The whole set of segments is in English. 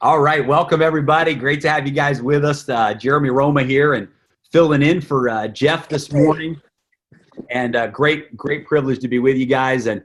All right, welcome everybody. Great to have you guys with us. Jeremy Roma here and filling in for Jeff this morning. And great privilege to be with you guys. And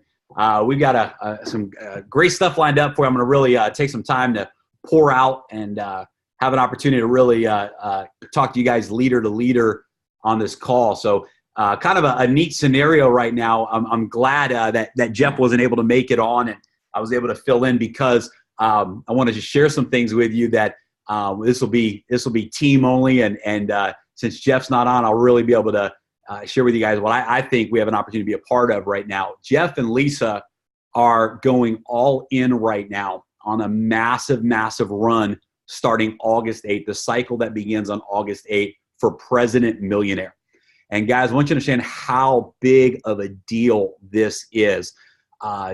we've got some great stuff lined up for you. I'm going to really take some time to pour out and have an opportunity to really talk to you guys leader to leader on this call. So kind of a neat scenario right now. I'm glad that Jeff wasn't able to make it on, and I was able to fill in because I wanted to share some things with you that this will be team only, and since Jeff's not on, I'll really be able to share with you guys what I think we have an opportunity to be a part of right now. Jeff and Lisa are going all in right now on a massive run starting August 8th, the cycle that begins on August 8th for President Millionaire. And guys, I want you to understand how big of a deal this is.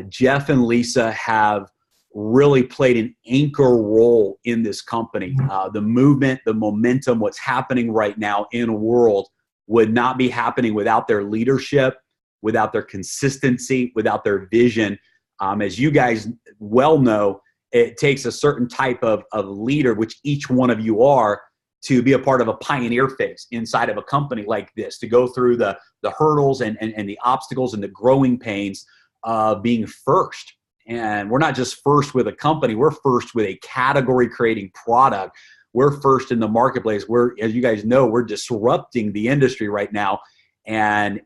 Jeff and Lisa have really played an anchor role in this company. The movement, the momentum, what's happening right now in a world would not be happening without their leadership, without their consistency, without their vision. As you guys well know, it takes a certain type of leader, which each one of you are, to be a part of a pioneer phase inside of a company like this, to go through the hurdles and the obstacles and the growing pains of being first. And we're not just first with a company, we're first with a category creating product. We're first in the marketplace. As you guys know, we're disrupting the industry right now and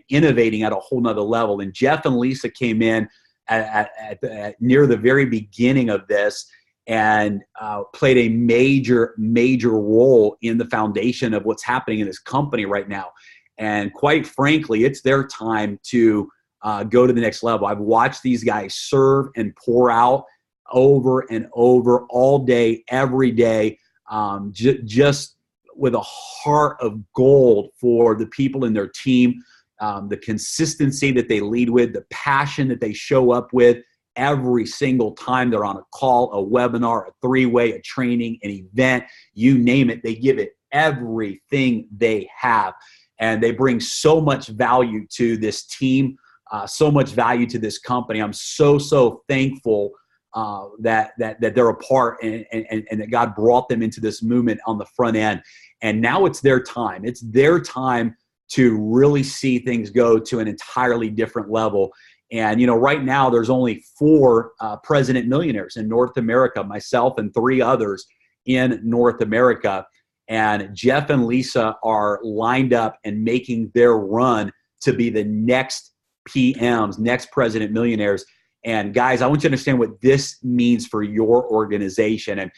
innovating at a whole nother level. And Jeff and Lisa came in at near the very beginning of this and played a major role in the foundation of what's happening in this company right now. And quite frankly, it's their time to go to the next level. I've watched these guys serve and pour out over and over all day, every day, just with a heart of gold for the people in their team, the consistency that they lead with, the passion that they show up with every single time they're on a call, a webinar, a three-way, a training, an event, you name it, they give it everything they have. And they bring so much value to this team, so much value to this company. I'm so thankful that they're a part and that God brought them into this movement on the front end. And now it's their time. It's their time to really see things go to an entirely different level. And, you know, right now there's only 4 President Millionaires in North America, myself and 3 others in North America. And Jeff and Lisa are lined up and making their run to be the next PMs, next President Millionaires. And guys, I want you to understand what this means for your organization. And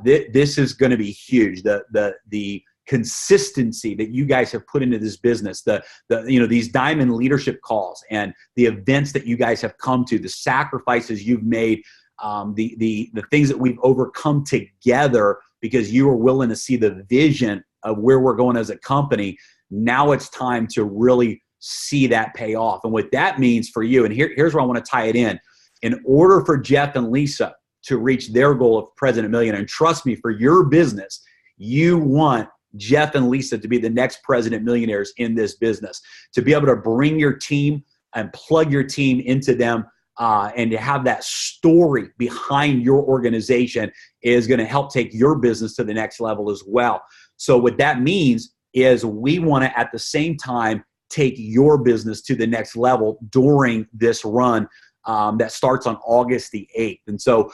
this is going to be huge. The consistency that you guys have put into this business, these diamond leadership calls and the events that you guys have come to, the sacrifices you've made, the things that we've overcome together because you were willing to see the vision of where we're going as a company. Now it's time to really see that pay off. And what that means for you, and here's where I want to tie it in order for Jeff and Lisa to reach their goal of President Millionaire, and trust me, for your business, you want Jeff and Lisa to be the next President Millionaires in this business, to be able to bring your team and plug your team into them, and to have that story behind your organization is going to help take your business to the next level as well. So what that means is we want to, at the same time, take your business to the next level during this run that starts on August the 8th. And so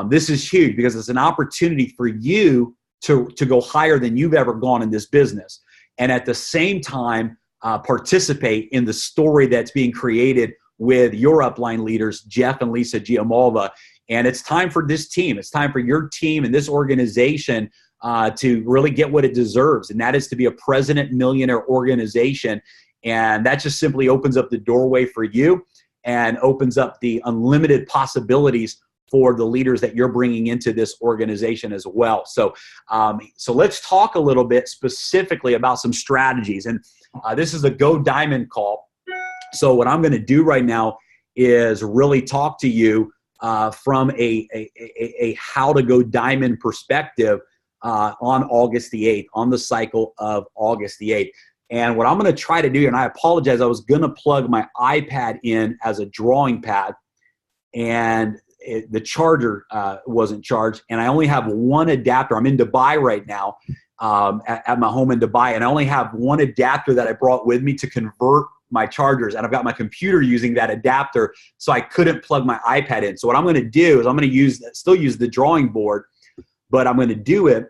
this is huge because it's an opportunity for you to go higher than you've ever gone in this business. And at the same time, participate in the story that's being created with your upline leaders, Jeff and Lisa Giamalva. And it's time for this team. It's time for your team and this organization to really get what it deserves. And that is to be a President Millionaire organization. And that just simply opens up the doorway for you and opens up the unlimited possibilities for the leaders that you're bringing into this organization as well. So let's talk a little bit specifically about some strategies. And this is a Go Diamond call. So what I'm going to do right now is really talk to you from a how to go diamond perspective on August the 8th, on the cycle of August the 8th. And what I'm going to try to do, and I apologize, I was going to plug my iPad in as a drawing pad, and the charger wasn't charged, and I only have one adapter. I'm in Dubai right now, at my home in Dubai, and I only have one adapter that I brought with me to convert my chargers, and I've got my computer using that adapter, so I couldn't plug my iPad in. So what I'm going to do is I'm going to still use the drawing board, but I'm going to do it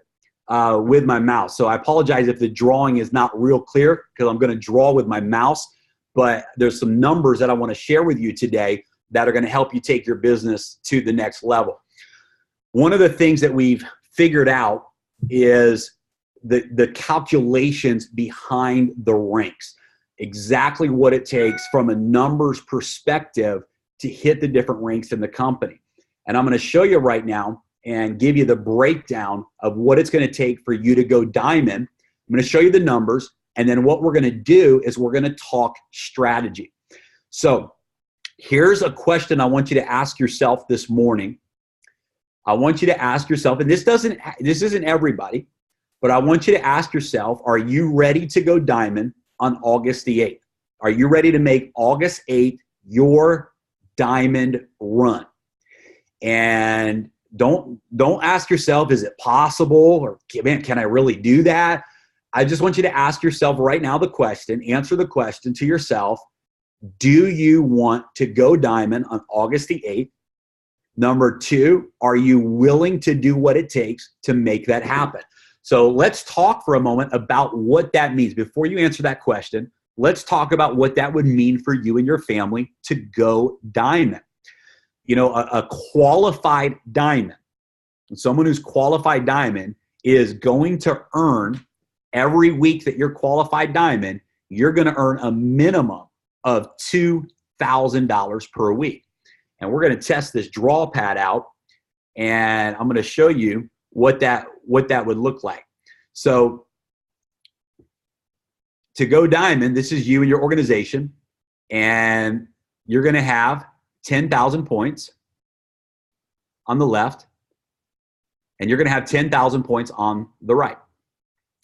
with my mouse. So I apologize if the drawing is not real clear, because I'm going to draw with my mouse, but there's some numbers that I want to share with you today that are going to help you take your business to the next level. One of the things that we've figured out is the calculations behind the ranks. Exactly what it takes from a numbers perspective to hit the different ranks in the company. And I'm going to show you right now and give you the breakdown of what it's going to take for you to go diamond. I'm going to show you the numbers, and then what we're going to do is we're going to talk strategy. So here's a question I want you to ask yourself this morning. I want you to ask yourself, and this isn't everybody, but I want you to ask yourself, are you ready to go diamond on August the 8th? Are you ready to make August 8th your diamond run? And don't ask yourself, is it possible? Or, man, can I really do that? I just want you to ask yourself right now the question, answer the question to yourself. Do you want to go diamond on August the 8th? Number two, are you willing to do what it takes to make that happen? So let's talk for a moment about what that means. Before you answer that question, let's talk about what that would mean for you and your family to go diamond. You know, a qualified diamond, someone who's qualified diamond is going to earn every week that you're qualified diamond, you're going to earn a minimum of $2,000 per week. And we're going to test this draw pad out, and I'm going to show you what that would look like. So to go diamond, this is you and your organization, and you're going to have 10,000 points on the left, and you're going to have 10,000 points on the right.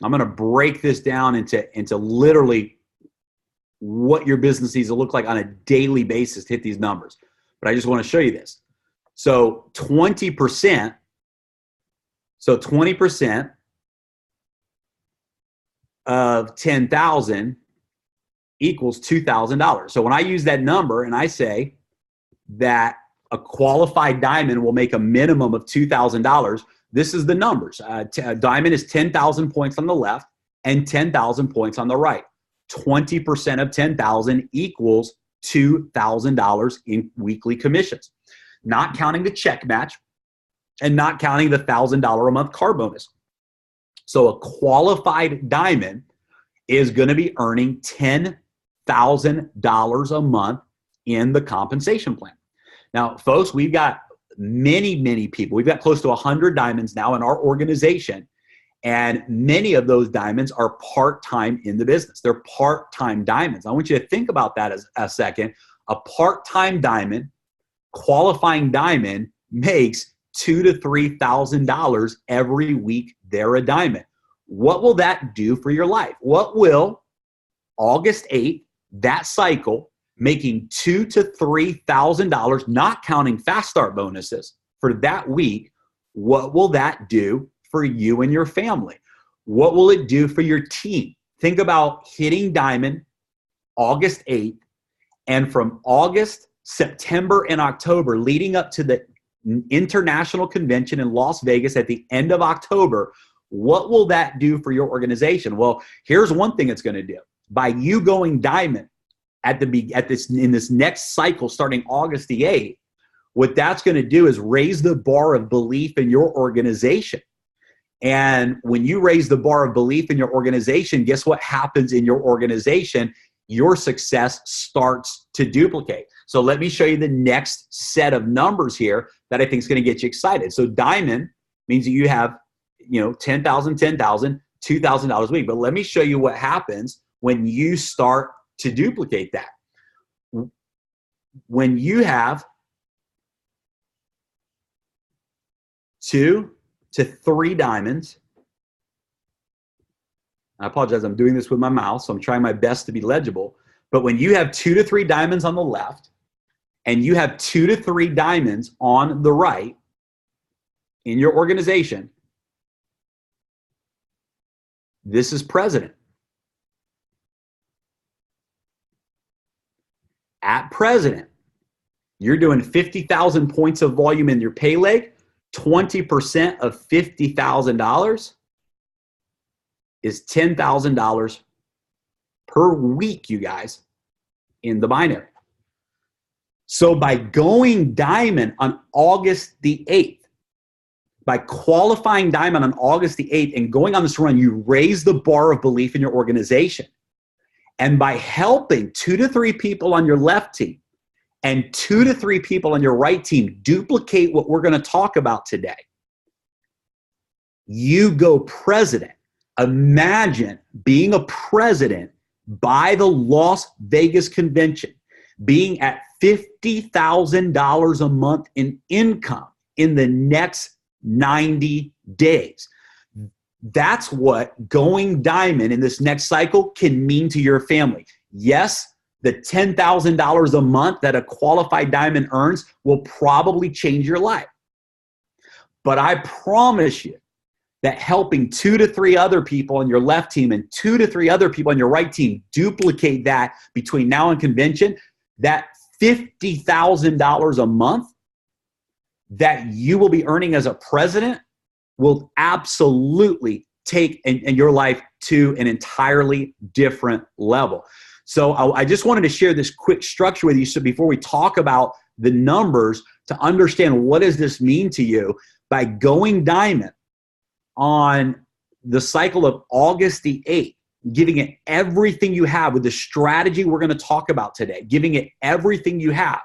I'm going to break this down into literally what your business needs to look like on a daily basis to hit these numbers. But I just want to show you this. So 20%, so 20% of 10,000 equals $2,000. So when I use that number and I say that a qualified diamond will make a minimum of $2,000, this is the numbers. Diamond is 10,000 points on the left and 10,000 points on the right. 20% of 10,000 equals $2,000 in weekly commissions, not counting the check match and not counting the $1,000 a month car bonus. So a qualified diamond is going to be earning $10,000 a month in the compensation plan. Now, folks, we've got many people. We've got close to 100 diamonds now in our organization, and many of those diamonds are part-time in the business. They're part-time diamonds. I want you to think about that as a second. A part-time diamond, qualifying diamond, makes $2,000 to $3,000 every week they're a diamond. What will that do for your life? What will August 8th, that cycle, making $2,000 to $3,000, not counting fast start bonuses, for that week, what will that do for you and your family? What will it do for your team? Think about hitting diamond August 8th, and from August, September, and October, leading up to the international convention in Las Vegas at the end of October, what will that do for your organization? Well, here's one thing it's going to do. By you going diamond in this next cycle starting August the 8th, what that's going to do is raise the bar of belief in your organization. And when you raise the bar of belief in your organization, guess what happens in your organization? Your success starts to duplicate. So let me show you the next set of numbers here that I think is going to get you excited. So diamond means that you have, 10,000, $2,000 a week. But let me show you what happens when you start to duplicate that. When you have 2 to 3 diamonds, I apologize, I'm doing this with my mouse, so I'm trying my best to be legible. But when you have 2 to 3 diamonds on the left and you have 2 to 3 diamonds on the right in your organization, this is president. At president, you're doing 50,000 points of volume in your pay leg. 20% of $50,000 is $10,000 per week, you guys, in the binary. So by going diamond on August the 8th, by qualifying diamond on August the 8th and going on this run, you raise the bar of belief in your organization. And by helping 2 to 3 people on your left team and 2 to 3 people on your right team duplicate what we're going to talk about today, you go president. Imagine being a president by the Las Vegas convention, being at $50,000 a month in income in the next 90 days. That's what going diamond in this next cycle can mean to your family. Yes, the $10,000 a month that a qualified diamond earns will probably change your life. But I promise you that helping 2 to 3 other people on your left team and 2 to 3 other people on your right team duplicate that between now and convention, that $50,000 a month that you will be earning as a president will absolutely take in your life to an entirely different level. So I just wanted to share this quick structure with you. So before we talk about the numbers, to understand what does this mean to you, by going diamond on the cycle of August the 8th, giving it everything you have with the strategy we're going to talk about today, giving it everything you have,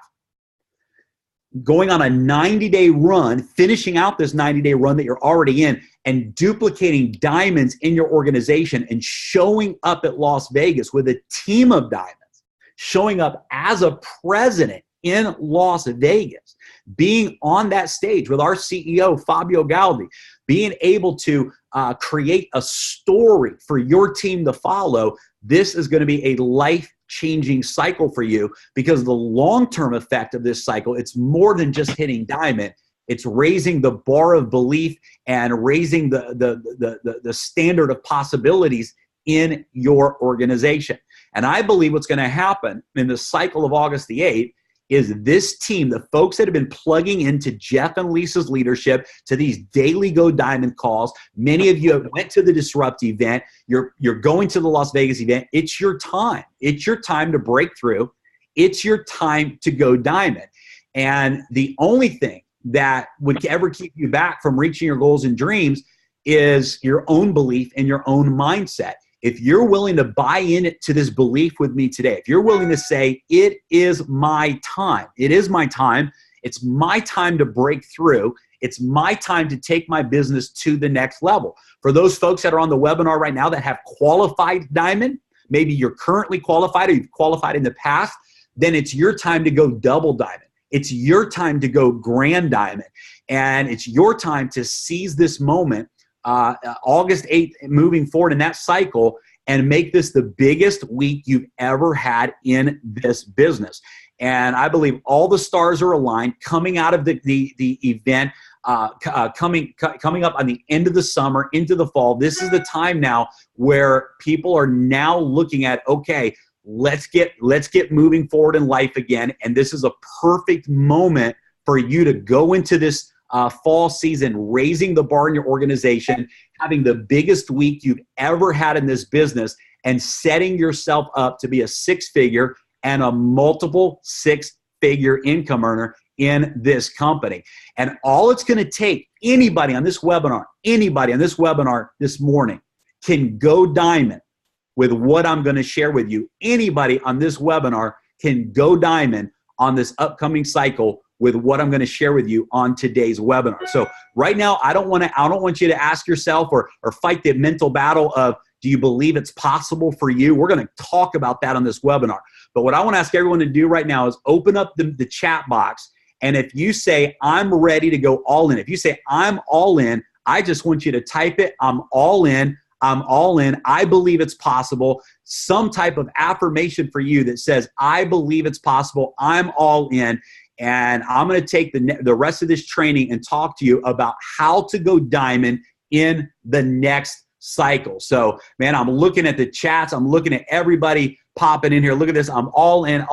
going on a 90-day run, finishing out this 90-day run that you're already in, and duplicating diamonds in your organization and showing up at Las Vegas with a team of diamonds, showing up as a president in Las Vegas, being on that stage with our CEO, Fabio Galdi, being able to create a story for your team to follow. This is going to be a life-changing cycle for you, because the long-term effect of this cycle, it's more than just hitting diamond. It's raising the bar of belief and raising the standard of possibilities in your organization. And I believe what's going to happen in the cycle of August the 8th is this team, the folks that have been plugging into Jeff and Lisa's leadership, to these daily Go Diamond calls. Many of you went to the Disrupt event. You're going to the Las Vegas event. It's your time. It's your time to break through. It's your time to go diamond. And the only thing that would ever keep you back from reaching your goals and dreams is your own belief and your own mindset. If you're willing to buy into this belief with me today, if you're willing to say, it is my time, it is my time, it's my time to break through, it's my time to take my business to the next level. For those folks that are on the webinar right now that have qualified diamond, maybe you're currently qualified or you've qualified in the past, then it's your time to go double diamond. It's your time to go grand diamond. And it's your time to seize this moment, August 8th, moving forward in that cycle, and make this the biggest week you've ever had in this business. And I believe all the stars are aligned coming out of the event, coming up on the end of the summer into the fall. This is the time now where people are now looking at, okay, let's get moving forward in life again. And this is a perfect moment for you to go into this fall season, raising the bar in your organization, having the biggest week you've ever had in this business, and setting yourself up to be a 6-figure and a multiple 6-figure income earner in this company. And all it's going to take, anybody on this webinar this morning can go diamond with what I'm going to share with you. Anybody on this webinar can go diamond on this upcoming cycle with what I'm going to share with you on today's webinar. So right now, I don't want you to ask yourself or fight the mental battle of, do you believe it's possible for you? We're going to talk about that on this webinar. But what I want to ask everyone to do right now is open up the chat box. And if you say, I'm ready to go all in, if you say, I'm all in, I just want you to type it, I'm all in. I'm all in. I believe it's possible. Some type of affirmation for you that says, I believe it's possible. I'm all in. And I'm going to take the rest of this training and talk to you about how to go diamond in the next cycle. So, man, I'm looking at the chats. I'm looking at everybody popping in here. Look at this. I'm all in,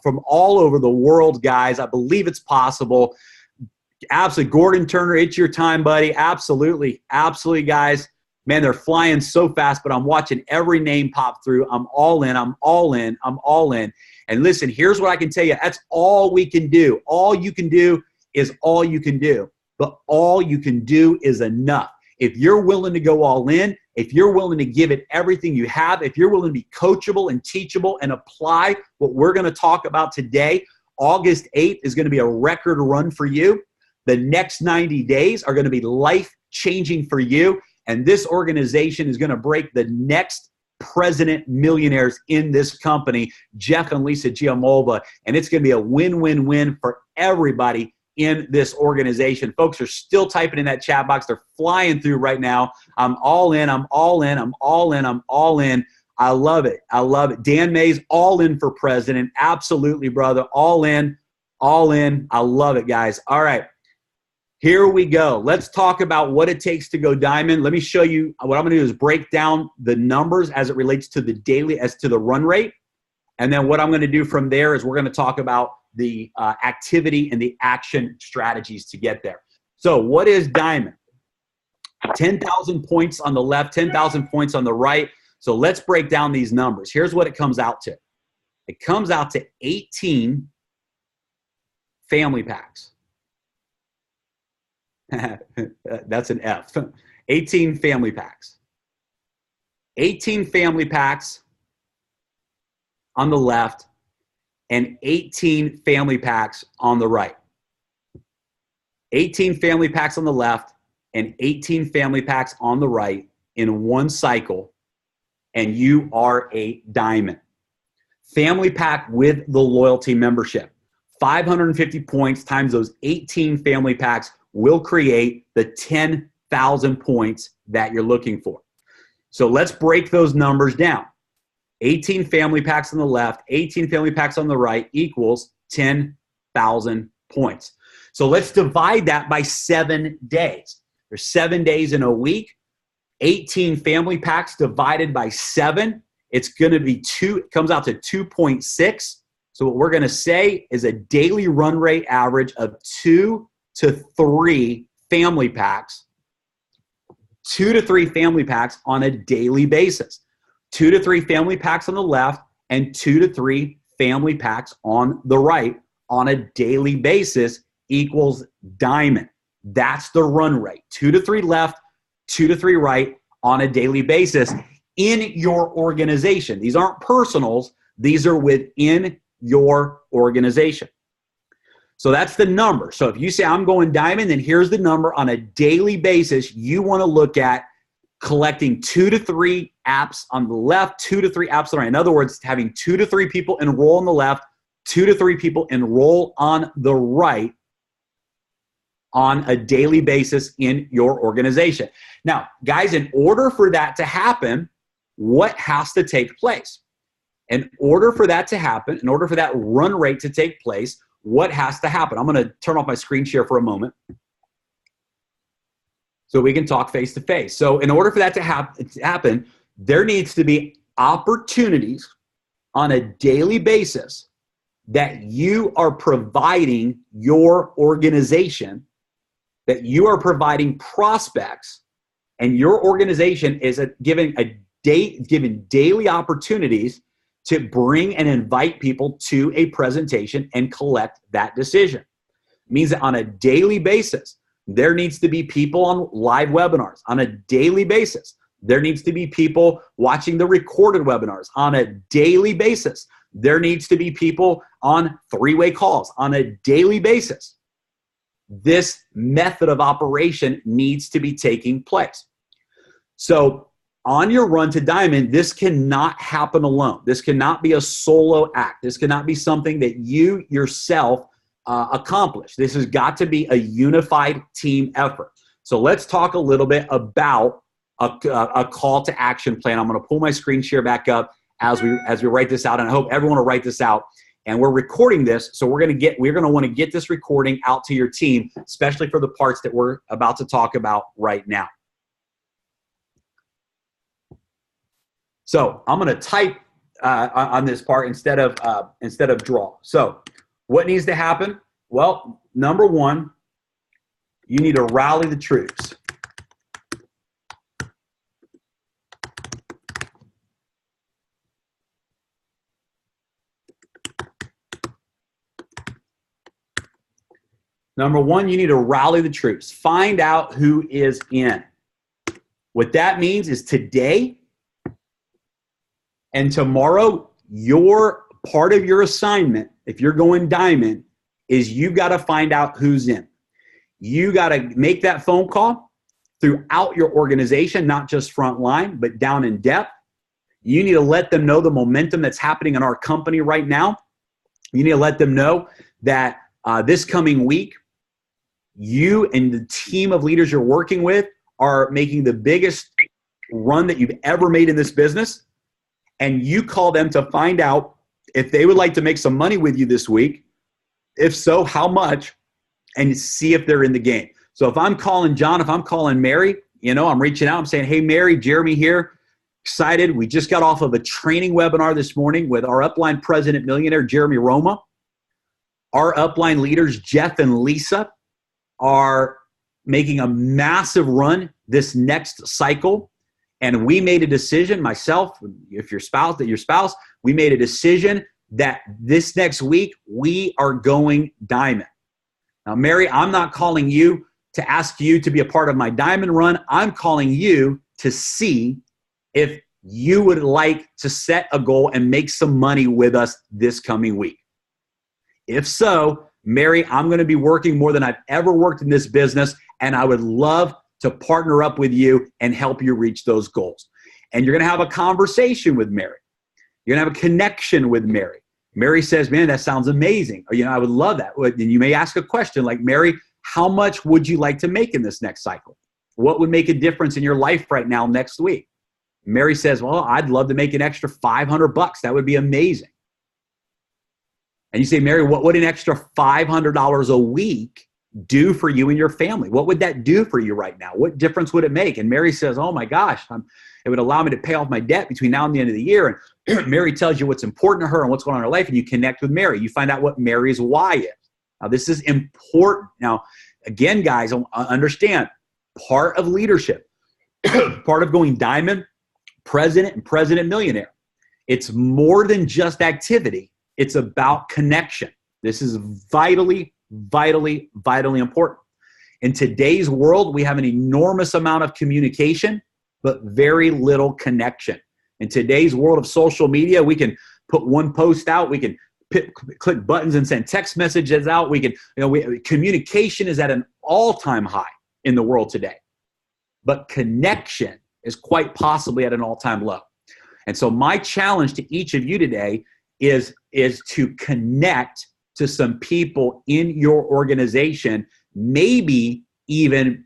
from all over the world, guys. I believe it's possible. Absolutely. Gordon Turner, it's your time, buddy. Absolutely. Absolutely, guys. Man, they're flying so fast, but I'm watching every name pop through. I'm all in. I'm all in. I'm all in. And listen, here's what I can tell you. That's all we can do. All you can do is all you can do. But all you can do is enough. If you're willing to go all in, if you're willing to give it everything you have, if you're willing to be coachable and teachable and apply what we're going to talk about today, August 8th is going to be a record run for you. The next 90 days are going to be life-changing for you. And this organization is going to break the next president millionaires in this company, Jeff and Lisa Giamolva. And it's going to be a win-win-win for everybody in this organization. Folks are still typing in that chat box. They're flying through right now. I'm all in. I'm all in. I'm all in. I'm all in. I love it. I love it. Dan Mays, all in for president. Absolutely, brother. All in. All in. I love it, guys. All right. Here we go. Let's talk about what it takes to go diamond. Let me show you what I'm going to do is break down the numbers as it relates to the daily, as to the run rate. And then what I'm going to do from there is we're going to talk about the activity and the action strategies to get there. So what is diamond? 10,000 points on the left, 10,000 points on the right. So let's break down these numbers. Here's what it comes out to. It comes out to 18 family packs. That's an F. 18 family packs. 18 family packs on the left and 18 family packs on the right. 18 family packs on the left and 18 family packs on the right in one cycle, and you are a diamond. Family pack with the loyalty membership. 550 points times those 18 family packs will create the 10,000 points that you're looking for. So let's break those numbers down. 18 family packs on the left, 18 family packs on the right equals 10,000 points. So let's divide that by 7 days. There's 7 days in a week. 18 family packs divided by 7. It's going to be it comes out to 2.6. So what we're going to say is a daily run rate average of 2 to 3 family packs. 2 to 3 family packs on a daily basis. 2 to 3 family packs on the left and 2 to 3 family packs on the right on a daily basis equals diamond. That's the run rate. 2 to 3 left, 2 to 3 right on a daily basis in your organization. These aren't personals. These are within your organization. So that's the number. So if you say I'm going diamond, then here's the number on a daily basis. You want to look at collecting 2 to 3 apps on the left, 2 to 3 apps on the right. In other words, having 2 to 3 people enroll on the left, 2 to 3 people enroll on the right on a daily basis in your organization. Now, guys, in order for that to happen, what has to take place? In order for that to happen, in order for that run rate to take place, what has to happen? I'm going to turn off my screen share for a moment so we can talk face to face. So in order for that to happen, there needs to be opportunities on a daily basis that you are providing your organization, that you are providing prospects, and your organization is given daily opportunities to bring and invite people to a presentation and collect that decision. It means that on a daily basis, there needs to be people on live webinars. On a daily basis, there needs to be people watching the recorded webinars. On a daily basis, there needs to be people on three-way calls. On a daily basis, this method of operation needs to be taking place. So on your run to diamond, this cannot happen alone. This cannot be a solo act. This cannot be something that you yourself accomplish. This has got to be a unified team effort. So let's talk a little bit about a call to action plan. I'm going to pull my screen share back up as we write this out, and I hope everyone will write this out. And we're recording this, so we're going to want to get this recording out to your team, especially for the parts that we're about to talk about right now. So I'm going to type on this part instead of draw. So what needs to happen? Well, number one, you need to rally the troops. Number one, you need to rally the troops. Find out who is in. What that means is today and tomorrow, your part of your assignment, if you're going diamond, is you've got to find out who's in. You got to make that phone call throughout your organization, not just frontline, but down in depth. You need to let them know the momentum that's happening in our company right now. You need to let them know that this coming week, you and the team of leaders you're working with are making the biggest run that you've ever made in this business. And you call them to find out if they would like to make some money with you this week. If so, how much, and see if they're in the game. So if I'm calling John, if I'm calling Mary, I'm reaching out, I'm saying, hey, Mary, Jeremy here, excited. We just got off of a training webinar this morning with our upline president, millionaire Jeremy Roma. Our upline leaders, Jeff and Lisa, are making a massive run this next cycle. And we made a decision, myself, if your spouse, we made a decision that this next week we are going diamond. Now, Mary, I'm not calling you to ask you to be a part of my diamond run. I'm calling you to see if you would like to set a goal and make some money with us this coming week. If so, Mary, I'm going to be working more than I've ever worked in this business, and I would love to partner up with you and help you reach those goals. And you're going to have a conversation with Mary. You're going to have a connection with Mary. Mary says, man, that sounds amazing. Or, I would love that. And you may ask a question like, Mary, how much would you like to make in this next cycle? What would make a difference in your life right now next week? Mary says, well, I'd love to make an extra $500. That would be amazing. And you say, Mary, what would an extra $500 a week do for you and your family? What would that do for you right now? What difference would it make? And Mary says, oh my gosh, it would allow me to pay off my debt between now and the end of the year. And Mary tells you what's important to her and what's going on in her life, and you connect with Mary. You find out what Mary's why is. Now, this is important. Now, again, guys, understand, part of leadership, part of going diamond, president, and president millionaire, it's more than just activity. It's about connection. This is vitally, vitally, vitally important. In today's world, we have an enormous amount of communication, but very little connection. In today's world of social media, we can put one post out, we can click buttons and send text messages out. We can, communication is at an all-time high in the world today, but connection is quite possibly at an all-time low. And so my challenge to each of you today is to connect to some people in your organization, maybe even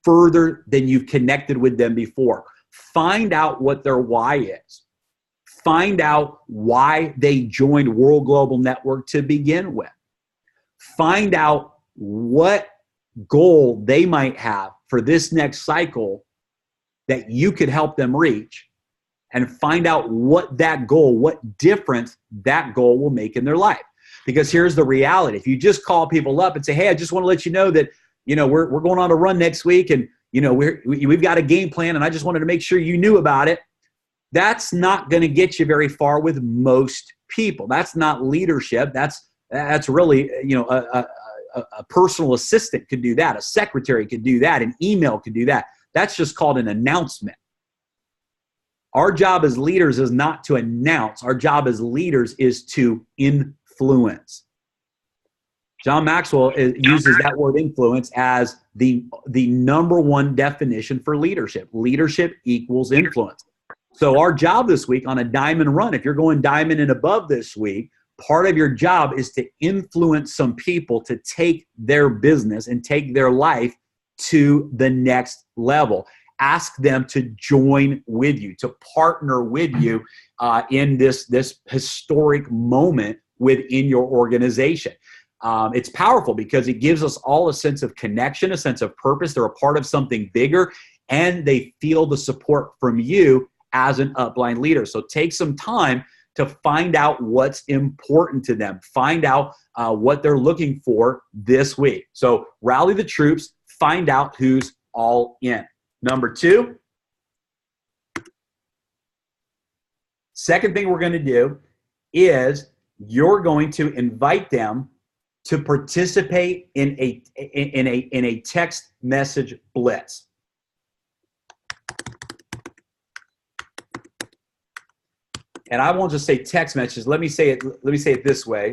further than you've connected with them before. Find out what their why is. Find out why they joined World Global Network to begin with. Find out what goal they might have for this next cycle that you could help them reach, and find out what that goal, what difference that goal will make in their life. Because here's the reality. If you just call people up and say, hey, I just want to let you know that, we're going on a run next week, and, we've got a game plan, and I just wanted to make sure you knew about it. That's not going to get you very far with most people. That's not leadership. That's really, a personal assistant could do that. A secretary could do that. An email could do that. That's just called an announcement. Our job as leaders is not to announce. Our job as leaders is to influence. John Maxwell uses that word influence as the number one definition for leadership. Leadership equals influence. So our job this week on a diamond run, if you're going diamond and above this week, part of your job is to influence some people to take their business and take their life to the next level. ask them to join with you, to partner with you in this historic moment within your organization. It's powerful because it gives us all a sense of connection, a sense of purpose. They're a part of something bigger, and they feel the support from you as an upline leader. So take some time to find out what's important to them. Find out what they're looking for this week. So rally the troops, find out who's all in. Number two, second thing we're going to do is you're going to invite them to participate in a text message blitz. And I won't just say text messages. Let me say it this way.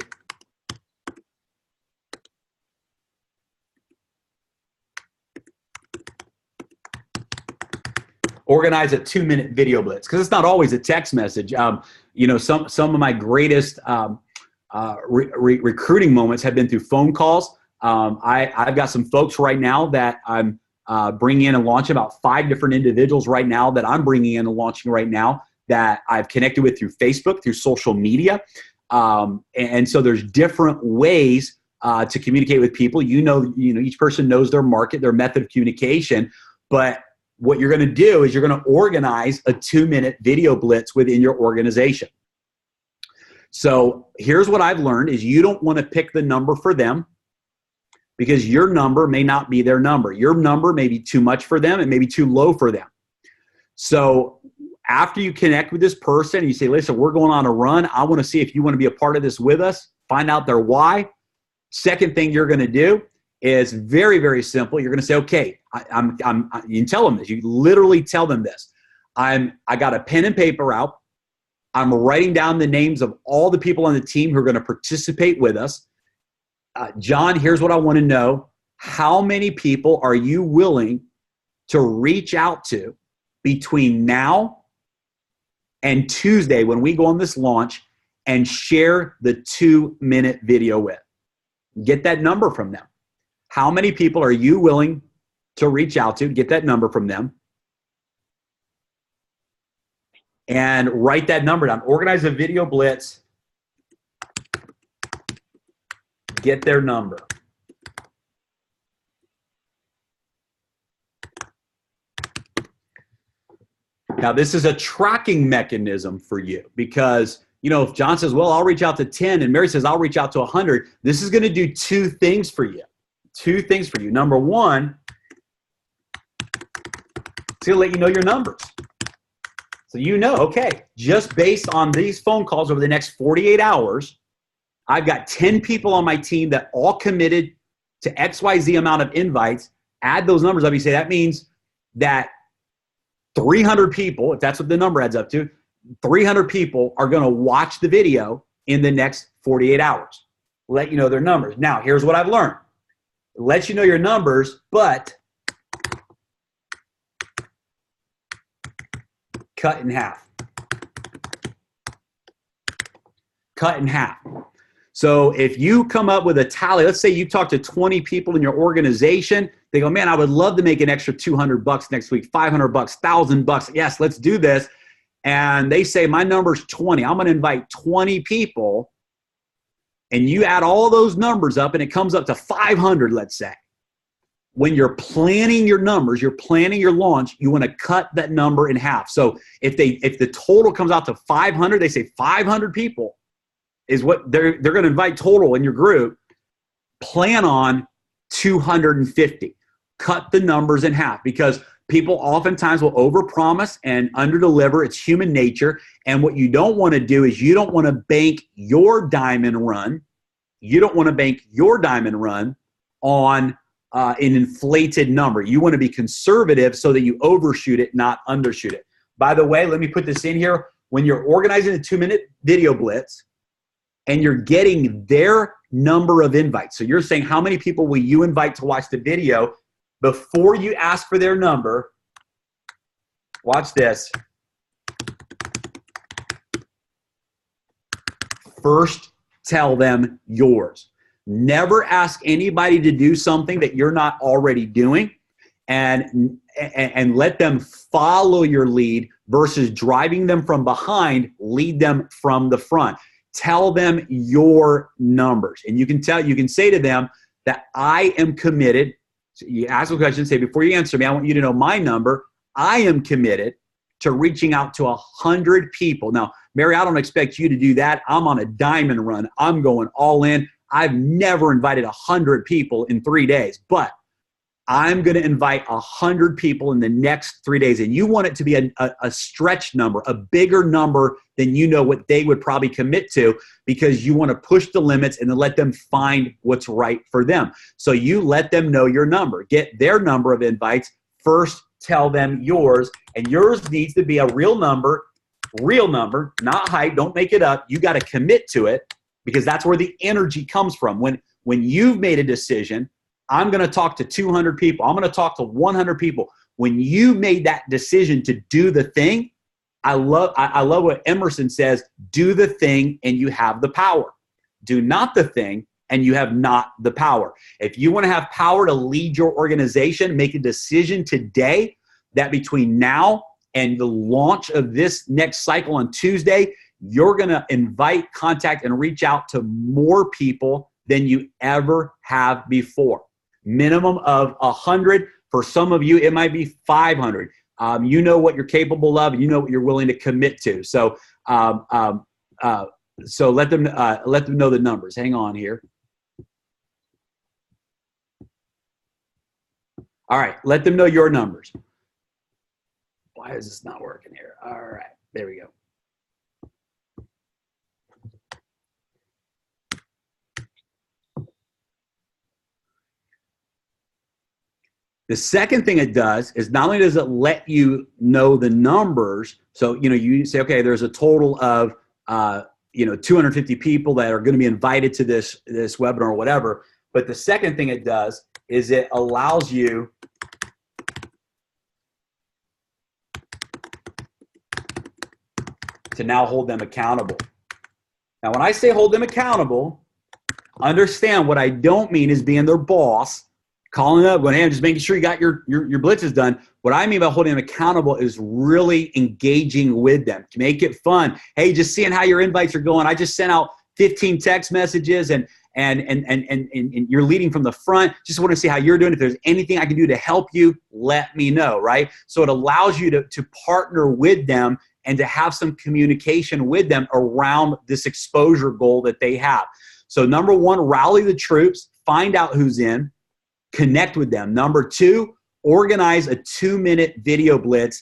Organize a 2-minute video blitz, because it's not always a text message. You know, some of my greatest recruiting moments have been through phone calls. I've got some folks right now that I'm bringing in and launching, about 5 different individuals right now that I'm bringing in and launching right now that I've connected with through Facebook, through social media. And so there's different ways to communicate with people. You know, each person knows their market, their method of communication. But what you're going to do is you're going to organize a 2-minute video blitz within your organization. So here's what I've learned is you don't want to pick the number for them, because your number may not be their number. Your number may be too much for them. It may be too low for them. So after you connect with this person and you say, listen, we're going on a run. I want to see if you want to be a part of this with us. Find out their why. Second thing you're going to do is very, very simple. You're going to say, okay, you can tell them this. You literally tell them this. I got a pen and paper out. I'm writing down the names of all the people on the team who are going to participate with us. John, here's what I want to know. How many people are you willing to reach out to between now and Tuesday when we go on this launch and share the 2-minute video with? Get that number from them. How many people are you willing to reach out to? Get that number from them. And write that number down. Organize a video blitz. Get their number. Now, this is a tracking mechanism for you because, you know, if John says, well, I'll reach out to 10 and Mary says, I'll reach out to 100, this is going to do 2 things for you. 2 things for you. Number one, it's going to let you know your numbers. So you know, okay, just based on these phone calls over the next 48 hours, I've got 10 people on my team that all committed to XYZ amount of invites. Add those numbers up. You say that means that 300 people, if that's what the number adds up to, 300 people are going to watch the video in the next 48 hours. Let you know their numbers. Now, here's what I've learned. It lets you know your numbers, but cut in half. Cut in half. So if you come up with a tally, let's say you talk to 20 people in your organization, they go, man, I would love to make an extra $200 next week, $500, $1,000. Yes, let's do this. And they say, my number's 20. I'm going to invite 20 people. And you add all those numbers up and it comes up to 500, let's say. When you're planning your numbers, you're planning your launch, you want to cut that number in half. So if the total comes out to 500, they say 500 people is what they're going to invite total in your group. Plan on 250. Cut the numbers in half because people oftentimes will overpromise and underdeliver. It's human nature. And what you don't want to do is you don't want to bank your diamond run. You don't want to bank your diamond run on an inflated number. You want to be conservative so that you overshoot it, not undershoot it. By the way, let me put this in here. When you're organizing a 2-minute video blitz, and you're getting their number of invites. So you're saying, how many people will you invite to watch the video? Before you ask for their number, watch this. First, tell them yours. Never ask anybody to do something that you're not already doing. and let them follow your lead versus driving them from behind. Lead them from the front. Tell them your numbers, and you can say to them that I am committed. So you ask a question, say, before you answer me, I want you to know my number. I am committed to reaching out to 100 people. Now, Mary, I don't expect you to do that. I'm on a diamond run. I'm going all in. I've never invited 100 people in 3 days, but I'm going to invite 100 people in the next 3 days. And you want it to be a stretch number, a bigger number than you know what they would probably commit to, because you want to push the limits and then let them find what's right for them. So you let them know your number. Get their number of invites. First, tell them yours. And yours needs to be a real number, not hype. Don't make it up. You got to commit to it, because that's where the energy comes from. When you've made a decision, I'm going to talk to 200 people. I'm going to talk to 100 people. When you made that decision to do the thing, I love what Emerson says, do the thing and you have the power. Do not the thing and you have not the power. If you want to have power to lead your organization, make a decision today that between now and the launch of this next cycle on Tuesday, you're going to invite, contact, and reach out to more people than you ever have before. Minimum of 100. For some of you, it might be 500. You know what you're capable of, and you know what you're willing to commit to. So, so let them know the numbers. Hang on here. All right, let them know your numbers. Why is this not working here? All right, there we go. The second thing it does is not only does it let you know the numbers, so you say, okay, there's a total of 250 people that are going to be invited to this webinar or whatever, but the second thing it does is it allows you to now hold them accountable. Now, when I say hold them accountable, understand what I don't mean is being their boss, calling up, going, hey, I'm just making sure you got your blitzes done. What I mean by holding them accountable is really engaging with them. To make it fun. Hey, just seeing how your invites are going. I just sent out 15 text messages and you're leading from the front. Just want to see how you're doing. If there's anything I can do to help you, let me know, right? So it allows you to partner with them and to have some communication with them around this exposure goal that they have. So number one, rally the troops, find out who's in, connect with them. Number two, organize a 2-minute video blitz,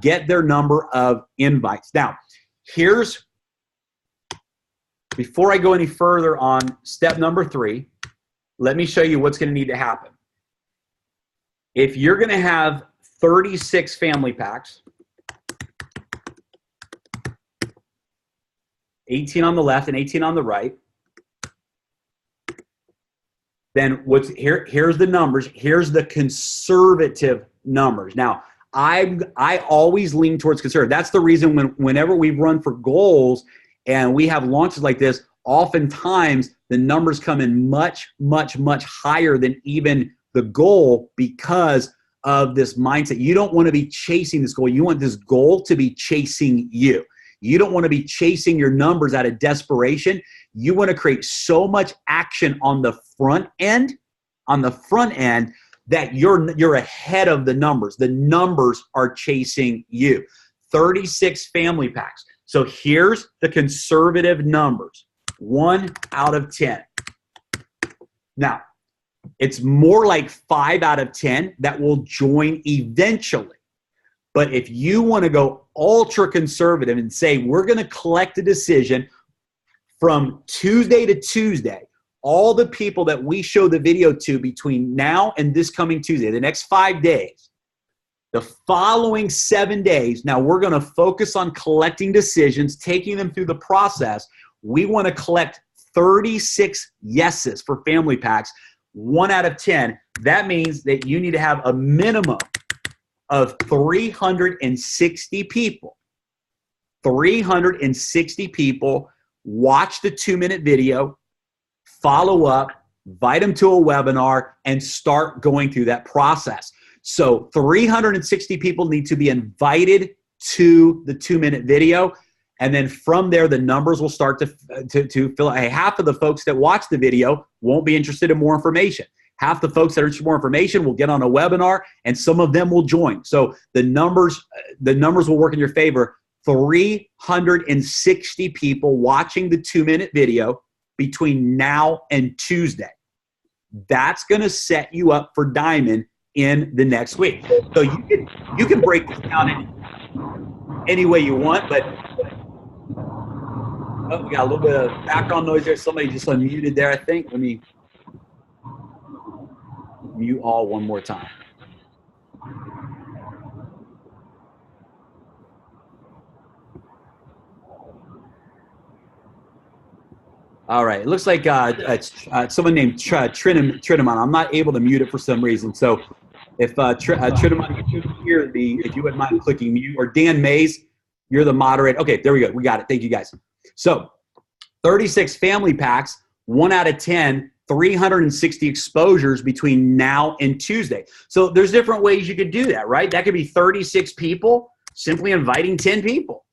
get their number of invites. Now, before I go any further on step number 3, let me show you what's going to need to happen. If you're going to have 36 family packs, 18 on the left and 18 on the right, then here's the numbers. Here's the conservative numbers. Now, I always lean towards conservative. That's the reason whenever we run for goals and we have launches like this, oftentimes the numbers come in much, much, much higher than even the goal because of this mindset. You don't want to be chasing this goal. You want this goal to be chasing you. You don't want to be chasing your numbers out of desperation. You want to create so much action on the front end, that you're ahead of the numbers. The numbers are chasing you. 36 family packs. So here's the conservative numbers. 1 out of 10. Now, it's more like 5 out of 10 that will join eventually. But if you want to go ultra conservative and say, we're going to collect a decision from Tuesday to Tuesday, all the people that we show the video to between now and this coming Tuesday, the next 5 days, the following 7 days, now we're going to focus on collecting decisions, taking them through the process. We want to collect 36 yeses for family packs, 1 out of 10. That means that you need to have a minimum of 360 people. 360 people watch the 2-minute video, follow up, invite them to a webinar, and start going through that process. So 360 people need to be invited to the 2-minute video. And then from there, the numbers will start to fill out. Hey, half of the folks that watch the video won't be interested in more information. Half the folks that are interested in more information will get on a webinar, and some of them will join. So the numbers will work in your favor. 360 people watching the 2-minute video between now and Tuesday. That's going to set you up for Diamond in the next week. So you can break this down any way you want, but oh, we got a little bit of background noise there. Somebody just unmuted there, I think. Let me mute all one more time. All right. It looks like it's someone named Trinamon. I'm not able to mute it for some reason. So if Trinamon, if you wouldn't mind clicking mute, or Dan Mays, you're the moderator. Okay, there we go. We got it. Thank you, guys. So 36 family packs, 1 out of 10, 360 exposures between now and Tuesday. So there's different ways you could do that, right? That could be 36 people simply inviting 10 people,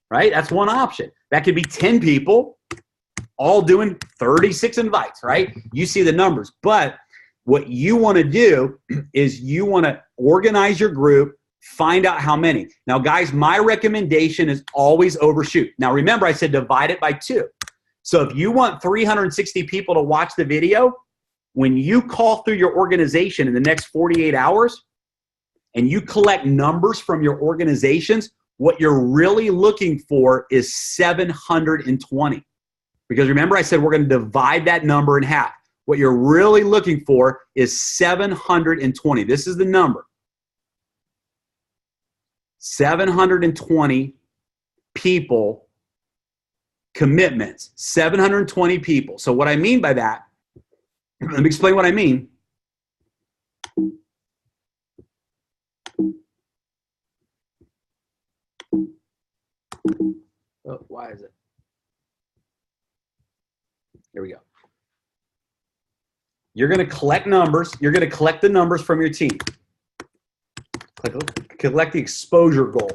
right? That's one option. That could be 10 people all doing 36 invites, right? You see the numbers. But what you want to do is you want to organize your group, find out how many. Now, guys, my recommendation is always overshoot. Now, remember, I said divide it by 2. So if you want 360 people to watch the video, when you call through your organization in the next 48 hours and you collect numbers from your organizations, what you're really looking for is 720. Because remember, I said we're going to divide that number in half. What you're really looking for is 720. This is the number. 720 people commitments. 720 people. So what I mean by that, let me explain what I mean. Oh, why is it? Here we go. You're going to collect numbers. You're going to collect the numbers from your team. Collect the exposure goals.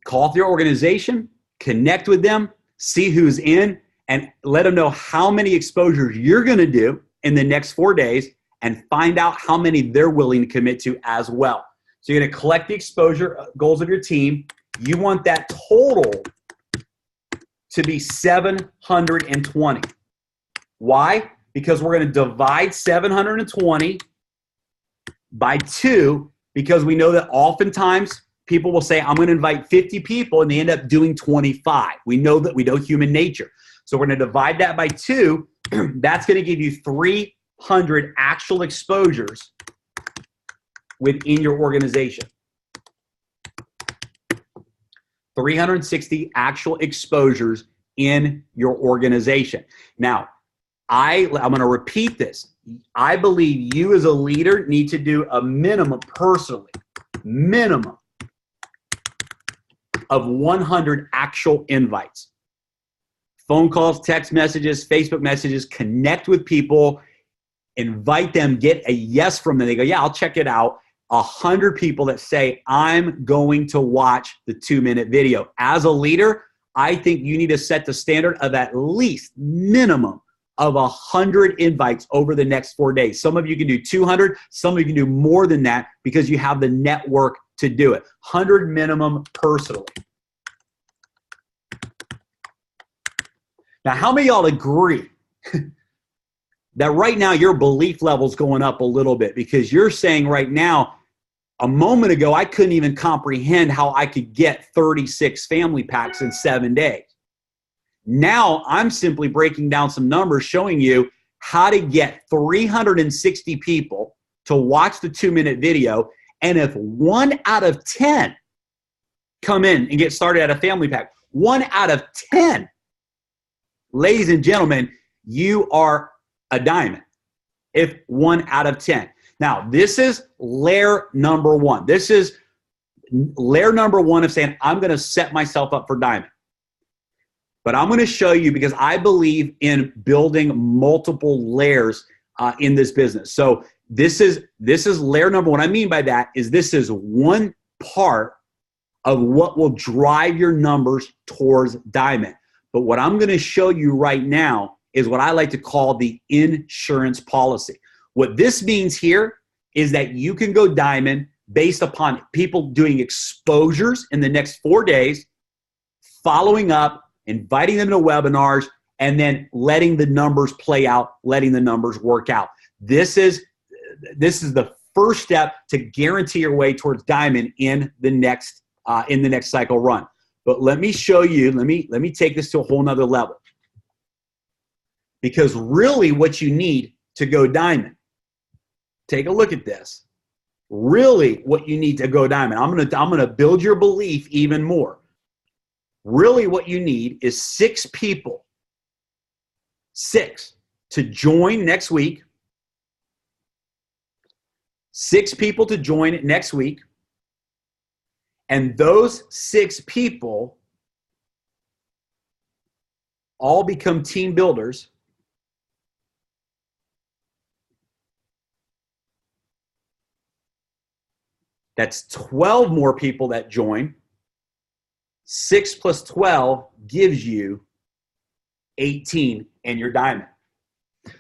Call up your organization, connect with them, see who's in, and let them know how many exposures you're going to do in the next 4 days, and find out how many they're willing to commit to as well. So you're going to collect the exposure goals of your team. You want that total to be 720. Why? Because we're going to divide 720 by 2, because we know that oftentimes people will say, I'm going to invite 50 people, and they end up doing 25. We know human nature. So we're going to divide that by 2. That's going to give you 300 actual exposures within your organization. 360 actual exposures in your organization. Now, I'm going to repeat this. I believe you as a leader need to do a minimum, personally, minimum of 100 actual invites. Phone calls, text messages, Facebook messages, connect with people, invite them, get a yes from them. They go, yeah, I'll check it out. 100 people that say, I'm going to watch the 2-minute video. As a leader, I think you need to set the standard of at least minimum of 100 invites over the next 4 days. Some of you can do 200. Some of you can do more than that because you have the network to do it. 100 minimum personally. Now, how many of y'all agree that right now your belief level is going up a little bit? Because you're saying right now, a moment ago, I couldn't even comprehend how I could get 36 family packs in 7 days. Now I'm simply breaking down some numbers showing you how to get 360 people to watch the 2-minute video. And if 1 out of 10 come in and get started at a family pack, 1 out of 10, ladies and gentlemen, you are a diamond. If 1 out of 10. Now, this is layer number 1. This is layer number 1 of saying, I'm going to set myself up for diamond. But I'm going to show you because I believe in building multiple layers in this business. So this is layer number one. What I mean by that is this is one part of what will drive your numbers towards diamond. But what I'm going to show you right now is what I like to call the insurance policy. What this means here is that you can go diamond based upon people doing exposures in the next 4 days, following up, inviting them to webinars, and then letting the numbers play out, letting the numbers work out. This is the first step to guarantee your way towards diamond in the next cycle run. But let me show you, let me take this to a whole nother level. Because really what you need to go diamond, take a look at this. Really what you need to go diamond, I'm gonna build your belief even more. Really what you need is 6 people, 6 to join next week. 6 people to join next week. And those 6 people all become team builders. That's 12 more people that join. 6 plus 12 gives you 18 and you're diamond.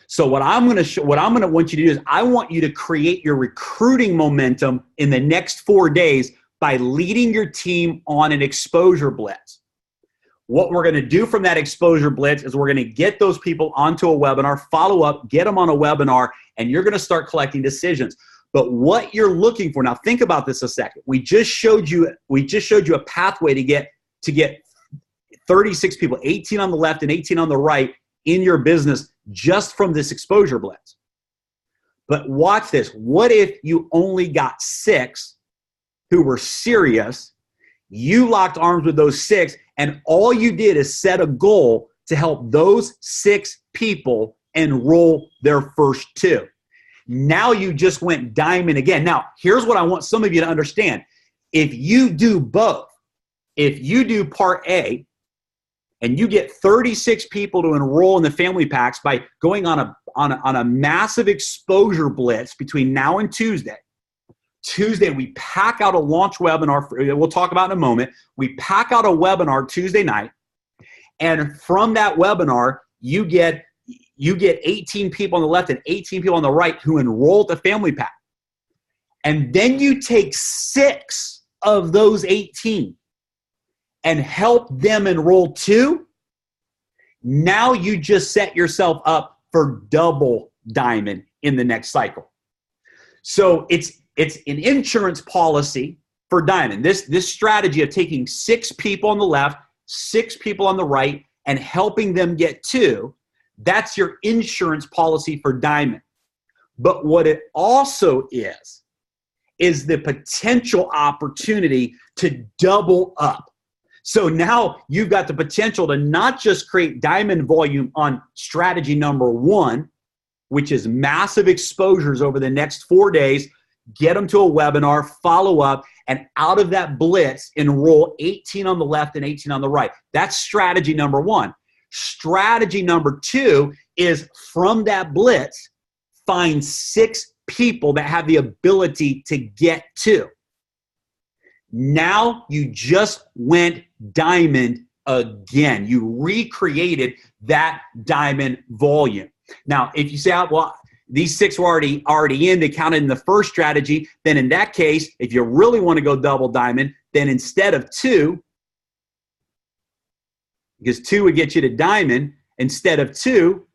So what I'm going to want you to do is I want you to create your recruiting momentum in the next 4 days by leading your team on an exposure blitz. What we're going to do from that exposure blitz is we're going to get those people onto a webinar, follow up, get them on a webinar, and you're going to start collecting decisions. But what you're looking for, now think about this a second. We just showed you a pathway to get 36 people, 18 on the left and 18 on the right in your business just from this exposure blitz. But watch this. What if you only got 6 who were serious? You locked arms with those 6, and all you did is set a goal to help those 6 people enroll their first 2. Now you just went diamond again. Now, here's what I want some of you to understand. If you do both, if you do part A and you get 36 people to enroll in the family packs by going on a massive exposure blitz between now and Tuesday. Tuesday, we pack out a launch webinar. We'll talk about in a moment. We pack out a webinar Tuesday night. And from that webinar, you get 18 people on the left and 18 people on the right who enroll at the family pack. And then you take 6 of those 18 and help them enroll too. Now you just set yourself up for double diamond in the next cycle. So it's an insurance policy for diamond. This strategy of taking 6 people on the left, 6 people on the right, and helping them get 2, that's your insurance policy for diamond. But what it also is the potential opportunity to double up. So now you've got the potential to not just create diamond volume on strategy number 1, which is massive exposures over the next 4 days, get them to a webinar, follow up, and out of that blitz, enroll 18 on the left and 18 on the right. That's strategy number 1. Strategy number 2 is from that blitz, find 6 people that have the ability to get 2. Now you just went diamond again. You recreated that diamond volume. Now, if you say, well, these 6 were already in, they counted in the first strategy, then in that case, if you really want to go double diamond, then instead of 2, because 2 would get you to diamond, instead of 2,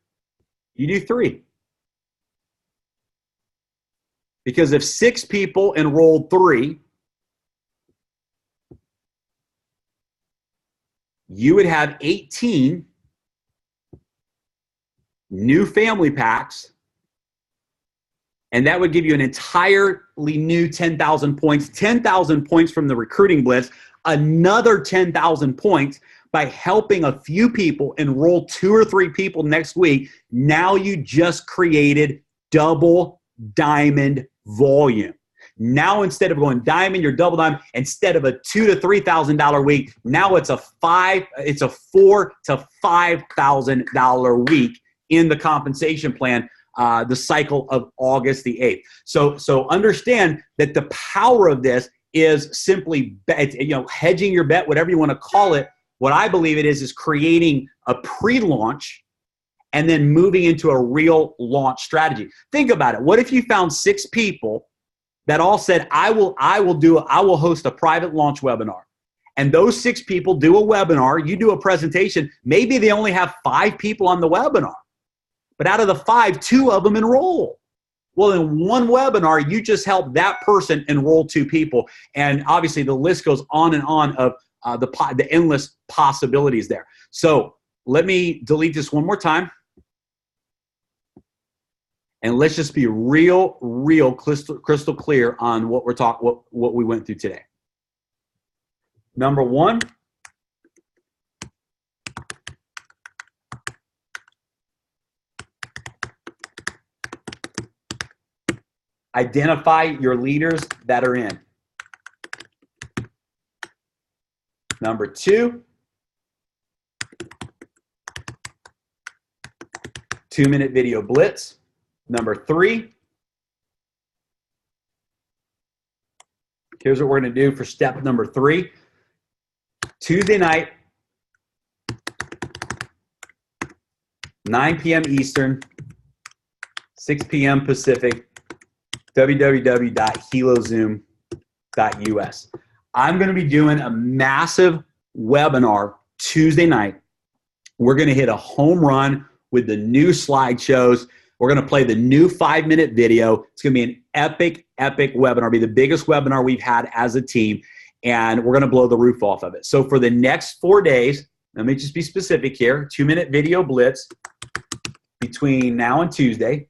you do 3. Because if 6 people enrolled 3, you would have 18 new family packs, and that would give you an entirely new 10,000 points, 10,000 points from the recruiting blitz, another 10,000 points by helping a few people enroll 2 or 3 people next week. Now you just created double diamond volume. Now, instead of going diamond, you're double diamond. Instead of a $2,000 to $3,000 week, now it's a $4,000 to $5,000 week in the compensation plan, the cycle of August the 8th. So understand that the power of this is simply, hedging your bet, whatever you want to call it. What I believe it is creating a pre-launch and then moving into a real launch strategy. Think about it. What if you found 6 people that all said, I will host a private launch webinar. And those 6 people do a webinar, you do a presentation, maybe they only have 5 people on the webinar. But out of the 5, 2 of them enroll. Well, in one webinar, you just help that person enroll 2 people. And obviously the list goes on and on of the endless possibilities there. So let me delete this one more time. And let's just be real crystal clear on what what we went through today. Number 1, identify your leaders that are in. Number 2, 2-minute video blitz. Number 3, here's what we're going to do for step number 3. Tuesday night, 9 p.m. Eastern, 6 p.m. Pacific, www.helozoom.us. I'm going to be doing a massive webinar Tuesday night. We're going to hit a home run with the new slideshows. We're going to play the new 5-minute video. It's going to be an epic webinar. It'll be the biggest webinar we've had as a team, and we're going to blow the roof off of it. So for the next 4 days, let me just be specific here, 2-minute video blitz between now and Tuesday.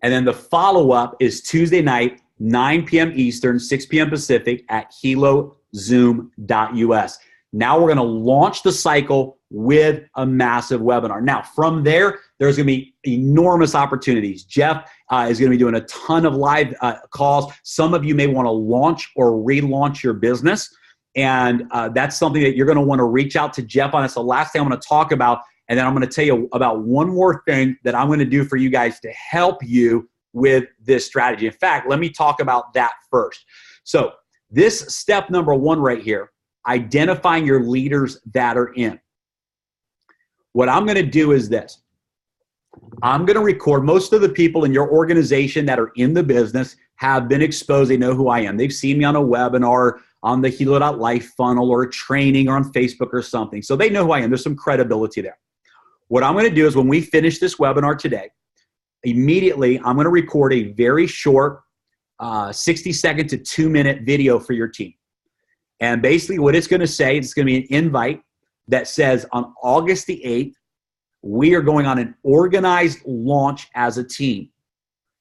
And then the follow-up is Tuesday night, 9 p.m. Eastern, 6 p.m. Pacific at helozoom.us. Now we're going to launch the cycle with a massive webinar. Now, from there, there's going to be enormous opportunities. Jeff is going to be doing a ton of live calls. Some of you may want to launch or relaunch your business, and that's something that you're going to want to reach out to Jeff on. It's the last thing I'm going to talk about, and then I'm going to tell you about one more thing that I'm going to do for you guys to help you with this strategy. In fact, let me talk about that first. So this step number 1 right here, identifying your leaders that are in. What I'm going to do is this. I'm going to record. Most of the people in your organization that are in the business have been exposed. They know who I am. They've seen me on a webinar, on the Helo.life funnel, or a training, or on Facebook or something. So they know who I am. There's some credibility there. What I'm going to do is when we finish this webinar today, immediately I'm going to record a very short 60-second to 2-minute video for your team. And basically what it's going to say, it's going to be an invite that says on August the 8th, we are going on an organized launch as a team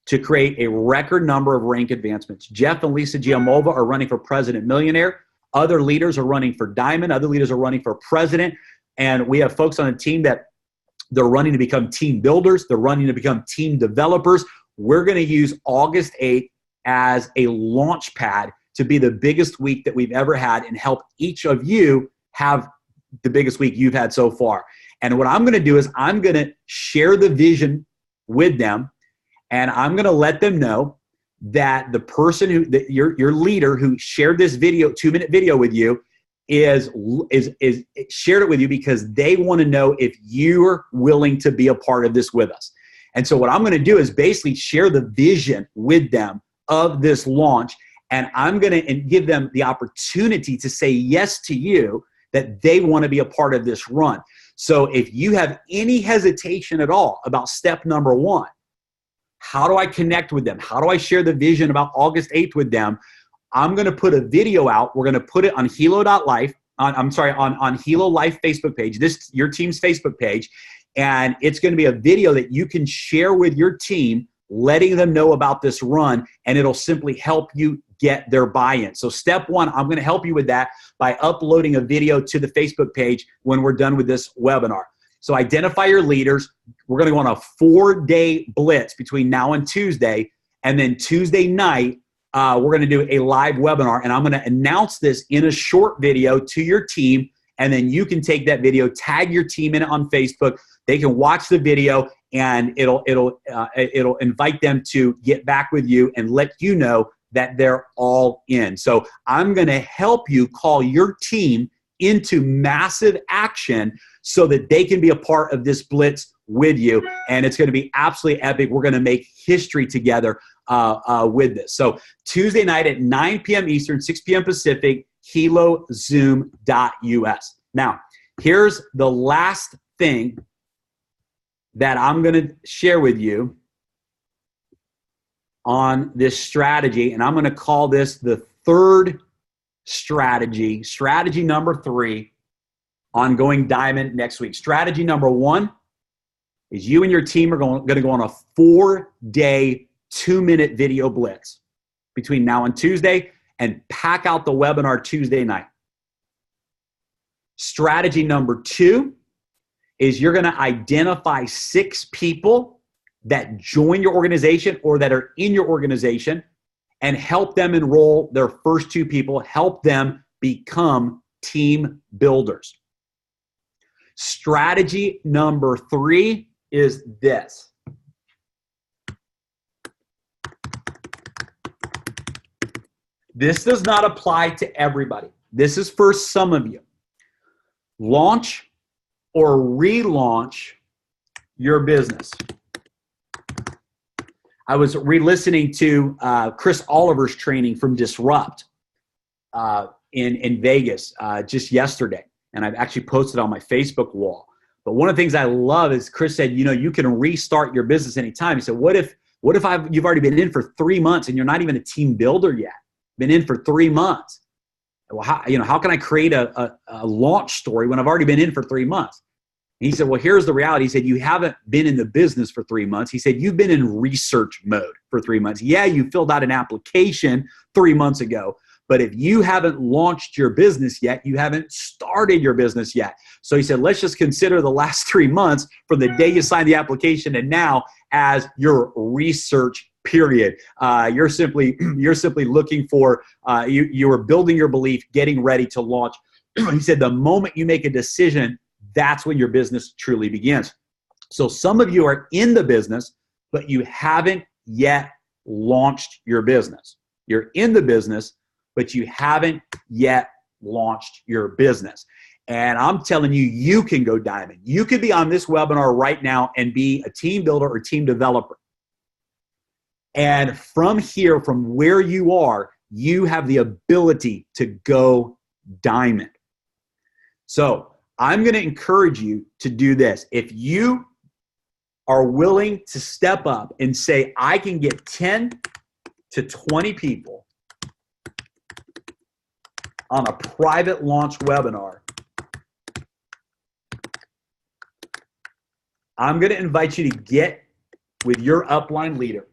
to create a record number of rank advancements. Jeff and Lisa Giamova are running for President Millionaire. Other leaders are running for Diamond. Other leaders are running for President. And we have folks on the team that they're running to become team builders. They're running to become team developers. We're going to use August 8th as a launch pad to be the biggest week that we've ever had and help each of you have the biggest week you've had so far. And what I'm going to do is I'm going to share the vision with them, and I'm going to let them know that the person your leader who shared this video, 2-minute video with you, is shared it with you because they want to know if you're willing to be a part of this with us. And so what I'm going to do is basically share the vision with them of this launch, and I'm going to give them the opportunity to say yes to you, that they want to be a part of this run. So if you have any hesitation at all about step number 1, how do I connect with them? How do I share the vision about August 8th with them? I'm going to put a video out. We're going to put it on Helo.life, on Helo Life Facebook page, your team's Facebook page. And it's going to be a video that you can share with your team, letting them know about this run, and it'll simply help you get their buy-in. So step 1, I'm going to help you with that by uploading a video to the Facebook page when we're done with this webinar. So identify your leaders. We're going to go on a 4-day blitz between now and Tuesday. And then Tuesday night, we're going to do a live webinar. And I'm going to announce this in a short video to your team. And then you can take that video, tag your team in it on Facebook. They can watch the video, and it'll invite them to get back with you and let you know that they're all in. So I'm going to help you call your team into massive action so that they can be a part of this blitz with you. And it's going to be absolutely epic. We're going to make history together with this. So Tuesday night at 9 p.m. Eastern, 6 p.m. Pacific, helozoom.us. Now, here's the last thing that I'm going to share with you on this strategy, and I'm going to call this the third strategy, strategy number 3 on going diamond next week. Strategy number 1 is you and your team are going to go on a 4-day, 2-minute video blitz between now and Tuesday, and pack out the webinar Tuesday night. Strategy number 2 is you're going to identify 6 people that join your organization or that are in your organization and help them enroll their first 2 people, help them become team builders. Strategy number 3 is this. This does not apply to everybody. This is for some of you. Launch or relaunch your business. I was re-listening to Chris Oliver's training from Disrupt in Vegas just yesterday, and I've actually posted on my Facebook wall. But one of the things I love is Chris said, you know, you can restart your business anytime. He said, what if you've already been in for 3 months and you're not even a team builder yet? Been in for 3 months. Well, how can I create a launch story when I've already been in for 3 months? And he said, well, here's the reality. He said, you haven't been in the business for 3 months. He said, you've been in research mode for 3 months. Yeah, you filled out an application 3 months ago, but if you haven't launched your business yet, you haven't started your business yet. So he said, let's just consider the last 3 months from the day you signed the application and now as your research period. You're simply looking for, you are building your belief, getting ready to launch. He said, the moment you make a decision, that's when your business truly begins. So some of you are in the business, but you haven't yet launched your business. You're in the business, but you haven't yet launched your business. And I'm telling you, you can go diamond. You could be on this webinar right now and be a team builder or team developer. And from here, from where you are, you have the ability to go diamond. So I'm going to encourage you to do this. If you are willing to step up and say, I can get 10 to 20 people on a private launch webinar, I'm going to invite you to get with your upline leader.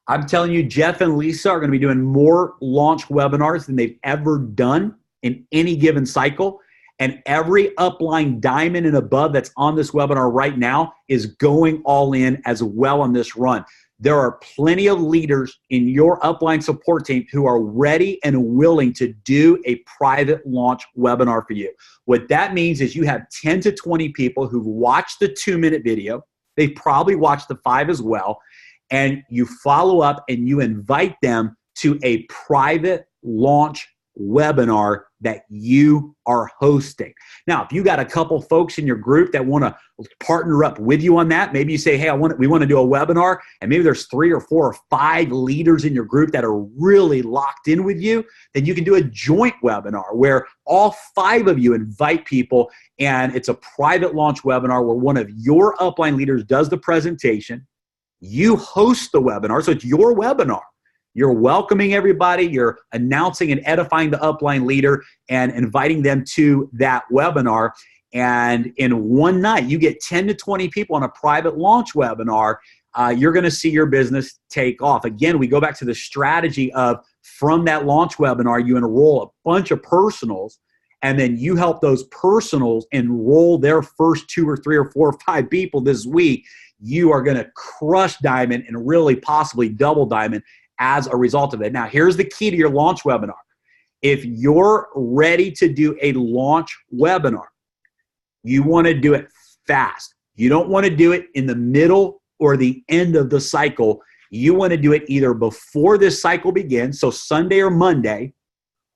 I'm telling you, Jeff and Lisa are going to be doing more launch webinars than they've ever done in any given cycle. And every upline diamond and above that's on this webinar right now is going all in as well on this run. There are plenty of leaders in your upline support team who are ready and willing to do a private launch webinar for you. What that means is you have 10 to 20 people who've watched the 2-minute video. They've probably watched the 5 as well. And you follow up and you invite them to a private launch webinar that you are hosting. Now, if you got a couple folks in your group that want to partner up with you on that, maybe you say, hey, we want to do a webinar, and maybe there's 3 or 4 or 5 leaders in your group that are really locked in with you, then you can do a joint webinar where all 5 of you invite people, and it's a private launch webinar where one of your upline leaders does the presentation. You host the webinar, so it's your webinar. You're welcoming everybody. You're announcing and edifying the upline leader and inviting them to that webinar. And in one night, you get 10 to 20 people on a private launch webinar. You're going to see your business take off. Again, we go back to the strategy of from that launch webinar, you enroll a bunch of personals, and then you help those personals enroll their first 2 or 3 or 4 or 5 people this week, you are going to crush Diamond and really possibly double Diamond as a result of it. Now, here's the key to your launch webinar. If you're ready to do a launch webinar, you want to do it fast. You don't want to do it in the middle or the end of the cycle. You want to do it either before this cycle begins, so Sunday or Monday,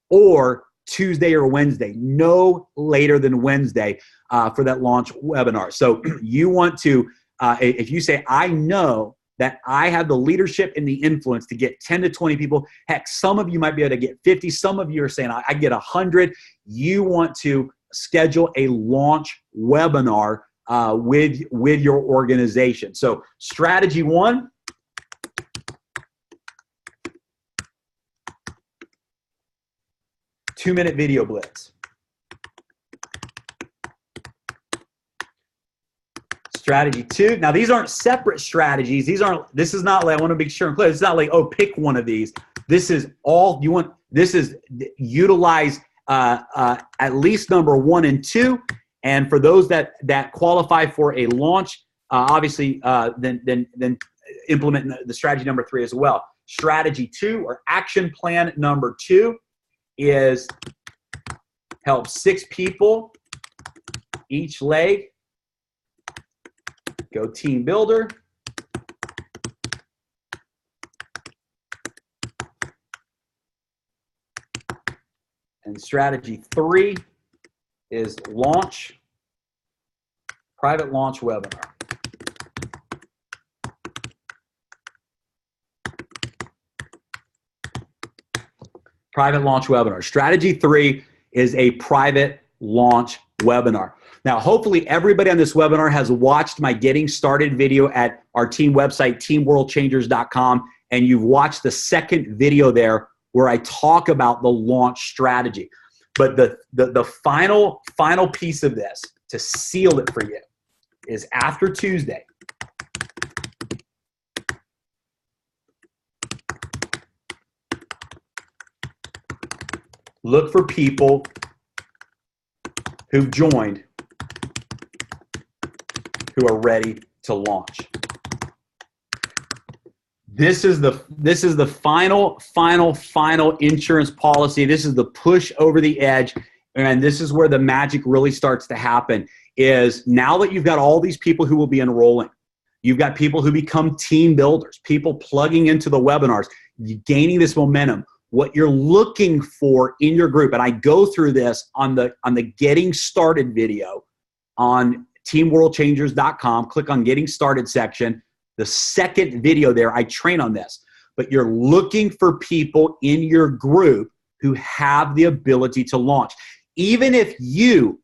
or Tuesday or Wednesday, no later than Wednesday for that launch webinar. So you want to, if you say, I know that I have the leadership and the influence to get 10 to 20 people, heck, some of you might be able to get 50, some of you are saying, I get 100. You want to schedule a launch webinar with your organization. So strategy 1, two-minute video blitz. Strategy 2. Now, these aren't separate strategies. This is not like, I want to be sure and clear. It's not like, oh, pick one of these. This is all you want. This is utilize at least number 1 and 2. And for those that qualify for a launch, obviously, then implement the strategy number 3 as well. Strategy 2 or action plan number 2 is help 6 people each leg. Go team builder. And strategy 3 is launch, private launch webinar. Private launch webinar. Strategy 3 is a private launch webinar. Now, hopefully everybody on this webinar has watched my getting started video at our team website, teamworldchangers.com, and you've watched the second video there where I talk about the launch strategy. But the final piece of this to seal it for you is after Tuesday, look for people who've joined who are ready to launch. This is the final insurance policy. This is the push over the edge, and this is where the magic really starts to happen. Is now that you've got all these people who will be enrolling, you've got people who become team builders, people plugging into the webinars, gaining this momentum. What you're looking for in your group, and I go through this on the getting started video on teamworldchangers.com. Click on getting started section. The second video there, I train on this. But you're looking for people in your group who have the ability to launch. Even if you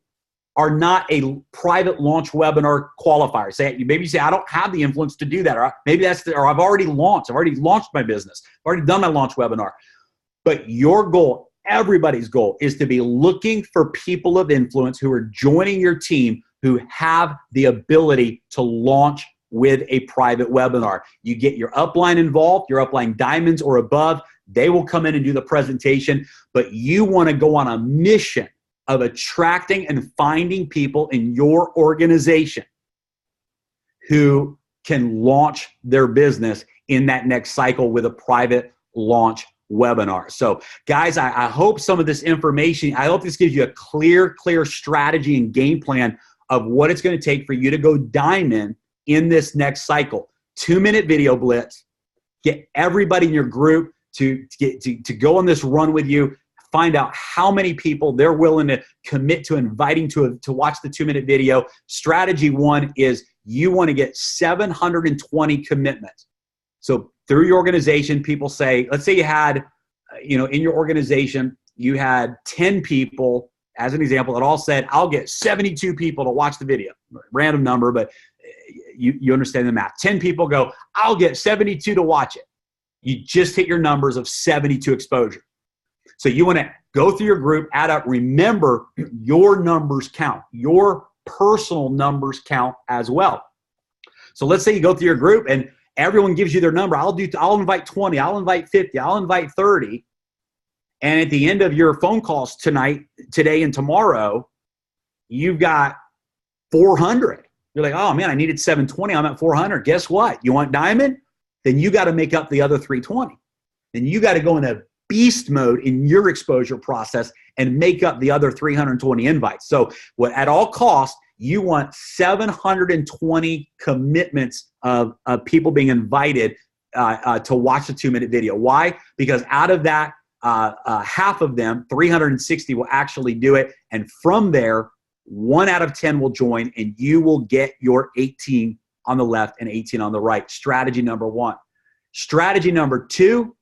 are not a private launch webinar qualifier, maybe you say, I don't have the influence to do that, or maybe or I've already launched. I've already launched my business. I've already done my launch webinar. But your goal, everybody's goal, is to be looking for people of influence who are joining your team who have the ability to launch with a private webinar. You get your upline involved, your upline diamonds or above. They will come in and do the presentation, but you want to go on a mission of attracting and finding people in your organization who can launch their business in that next cycle with a private launch webinar. So guys, I hope some of this information, I hope this gives you a clear strategy and game plan of what it's going to take for you to go diamond in this next cycle. 2-minute video blitz, get everybody in your group to go on this run with you, find out how many people they're willing to commit to inviting to watch the 2-minute video. Strategy 1 is you want to get 720 commitments. So through your organization, people say, let's say you had, in your organization, you had 10 people, as an example, that all said, I'll get 72 people to watch the video. Random number, but you understand the math. 10 people go, I'll get 72 to watch it. You just hit your numbers of 72 exposure. So you want to go through your group, add up. Remember, your numbers count. Your personal numbers count as well. So let's say you go through your group and everyone gives you their number. I'll invite 20. I'll invite 50. I'll invite 30. And at the end of your phone calls tonight, today, and tomorrow, you've got 400. You're like, oh man, I needed 720. I'm at 400. Guess what? You want diamond? Then you got to make up the other 320. Then you got to go into beast mode in your exposure process and make up the other 320 invites. So at all costs, you want 720 commitments of people being invited to watch the 2-minute video. Why? Because out of that, half of them, 360, will actually do it. And from there, 1 out of 10 will join, and you will get your 18 on the left and 18 on the right. Strategy number 1. Strategy number 2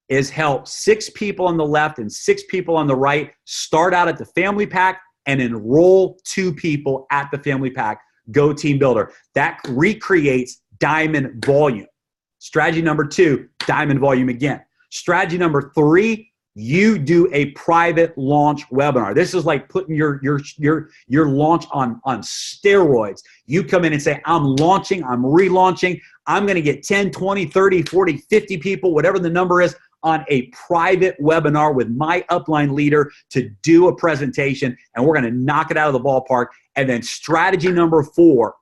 is help 6 people on the left and 6 people on the right start out at the family pack and enroll 2 people at the family pack. Go Team Builder. That recreates diamond volume. Strategy number 2, diamond volume again. Strategy number 3, you do a private launch webinar. This is like putting your launch on steroids. You come in and say, I'm launching, I'm relaunching. I'm going to get 10, 20, 30, 40, 50 people, whatever the number is, on a private webinar with my upline leader to do a presentation, and we're going to knock it out of the ballpark. And then strategy number 4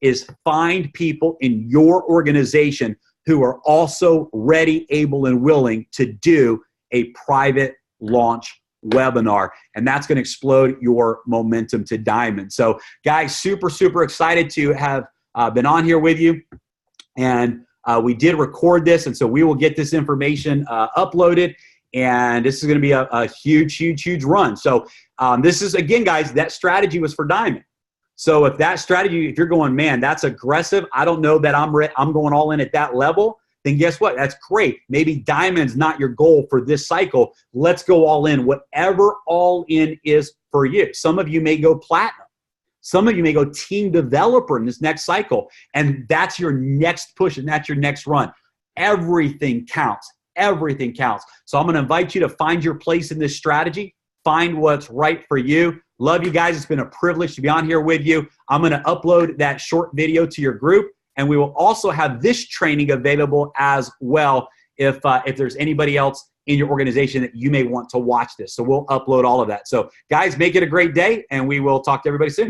is find people in your organization who are also ready, able, and willing to do a private launch webinar. And that's going to explode your momentum to diamond. So guys, super, super excited to have been on here with you. And we did record this, and so we will get this information uploaded. And this is going to be a huge, huge, huge run. So this is, again, guys, that strategy was for diamond. So if that strategy, if you're going, man, that's aggressive, I don't know that I'm going all in at that level, then guess what? That's great. Maybe diamond's not your goal for this cycle. Let's go all in. Whatever all in is for you. Some of you may go platinum. Some of you may go team developer in this next cycle, and that's your next push, and that's your next run. Everything counts. Everything counts. So I'm going to invite you to find your place in this strategy. Find what's right for you. Love you guys. It's been a privilege to be on here with you. I'm going to upload that short video to your group, and we will also have this training available as well if there's anybody else in your organization that you may want to watch this. So we'll upload all of that. So guys, make it a great day, and we will talk to everybody soon.